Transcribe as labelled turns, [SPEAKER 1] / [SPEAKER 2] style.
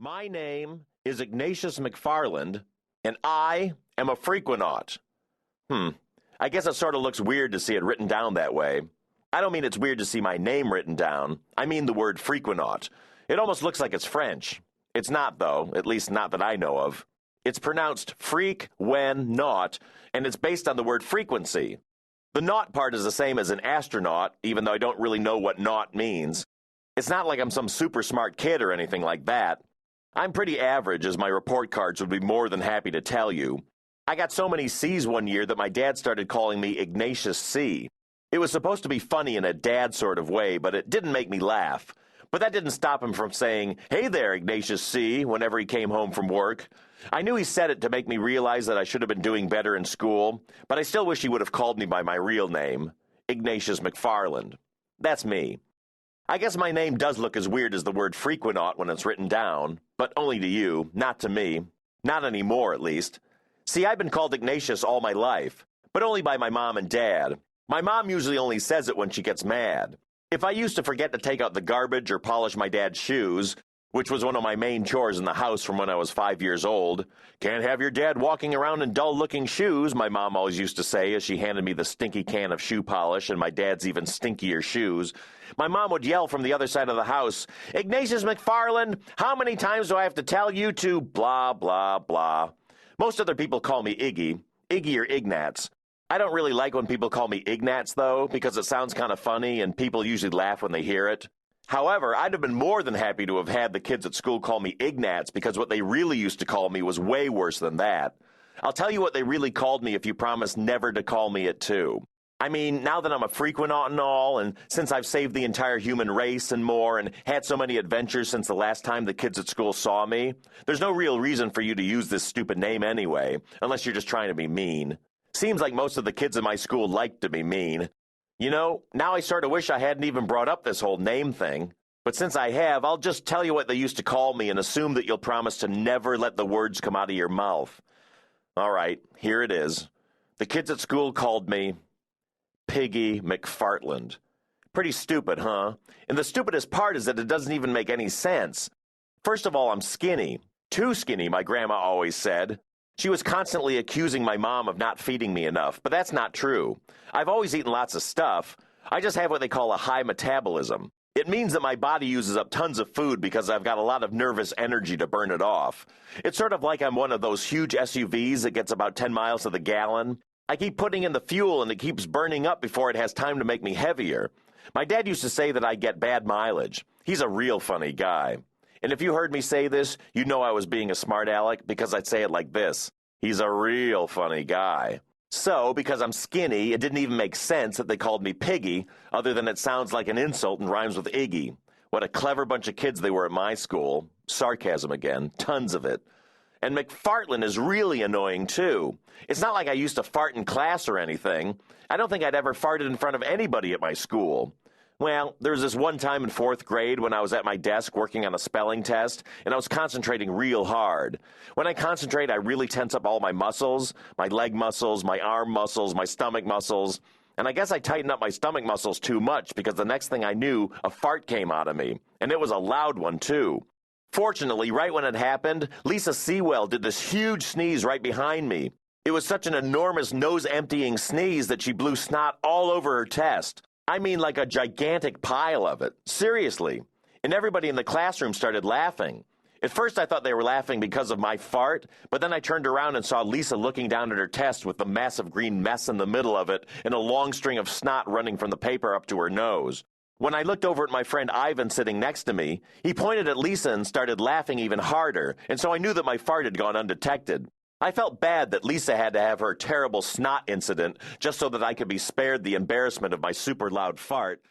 [SPEAKER 1] My name is Ignatius MacFarland, and I am a Frequenaut. I guess it sort of looks weird to see it written down that way. I don't mean it's weird to see my name written down. I mean the word Frequenaut. It almost looks like it's French. It's not, though, at least not that I know of. It's pronounced freak, when, not, and it's based on the word frequency. The not part is the same as an astronaut, even though I don't really know what not means. It's not like I'm some super smart kid or anything like that. I'm pretty average, as my report cards would be more than happy to tell you. I got so many C's one year that my dad started calling me Ignatius C. It was supposed to be funny in a dad sort of way, but it didn't make me laugh. But that didn't stop him from saying, "Hey there, Ignatius C," whenever he came home from work. I knew he said it to make me realize that I should have been doing better in school, but I still wish he would have called me by my real name, Ignatius MacFarland. That's me. I guess my name does look as weird as the word Frequenaut when it's written down, but only to you, not to me. Not anymore, at least. See, I've been called Ignatius all my life, but only by my mom and dad. My mom usually only says it when she gets mad. If I used to forget to take out the garbage or polish my dad's shoes, which was one of my main chores in the house from when I was 5 years old. "Can't have your dad walking around in dull-looking shoes," my mom always used to say as she handed me the stinky can of shoe polish and my dad's even stinkier shoes. My mom would yell from the other side of the house, "Ignatius MacFarland, how many times do I have to tell you to blah, blah, blah?" Most other people call me Iggy or Ignats. I don't really like when people call me Ignats, though, because it sounds kind of funny and people usually laugh when they hear it. However, I'd have been more than happy to have had the kids at school call me Ignats because what they really used to call me was way worse than that. I'll tell you what they really called me if you promise never to call me it too. I mean, now that I'm a Frequenaut and all, and since I've saved the entire human race and more, and had so many adventures since the last time the kids at school saw me, there's no real reason for you to use this stupid name anyway, unless you're just trying to be mean. Seems like most of the kids in my school like to be mean. You know, now I sort of wish I hadn't even brought up this whole name thing. But since I have, I'll just tell you what they used to call me and assume that you'll promise to never let the words come out of your mouth. All right, here it is. The kids at school called me Piggy MacFarland. Pretty stupid, huh? And the stupidest part is that it doesn't even make any sense. First of all, I'm skinny. Too skinny, my grandma always said. She was constantly accusing my mom of not feeding me enough, but that's not true. I've always eaten lots of stuff. I just have what they call a high metabolism. It means that my body uses up tons of food because I've got a lot of nervous energy to burn it off. It's sort of like I'm one of those huge SUVs that gets about 10 miles to the gallon. I keep putting in the fuel and it keeps burning up before it has time to make me heavier. My dad used to say that I get bad mileage. He's a real funny guy. And if you heard me say this, you know I was being a smart aleck because I'd say it like this. He's a real funny guy. So, because I'm skinny, it didn't even make sense that they called me Piggy, other than it sounds like an insult and rhymes with Iggy. What a clever bunch of kids they were at my school. Sarcasm again, tons of it. And MacFarland is really annoying, too. It's not like I used to fart in class or anything. I don't think I'd ever farted in front of anybody at my school. Well, there was this one time in 4th grade when I was at my desk working on a spelling test, and I was concentrating real hard. When I concentrate, I really tense up all my muscles, my leg muscles, my arm muscles, my stomach muscles, and I guess I tightened up my stomach muscles too much because the next thing I knew, a fart came out of me, and it was a loud one, too. Fortunately, right when it happened, Lisa Sewell did this huge sneeze right behind me. It was such an enormous nose-emptying sneeze that she blew snot all over her test. I mean, like a gigantic pile of it. Seriously. And everybody in the classroom started laughing. At first, I thought they were laughing because of my fart, but then I turned around and saw Lisa looking down at her test with the massive green mess in the middle of it and a long string of snot running from the paper up to her nose. When I looked over at my friend Ivan sitting next to me, he pointed at Lisa and started laughing even harder, and so I knew that my fart had gone undetected. I felt bad that Lisa had to have her terrible snot incident just so that I could be spared the embarrassment of my super loud fart,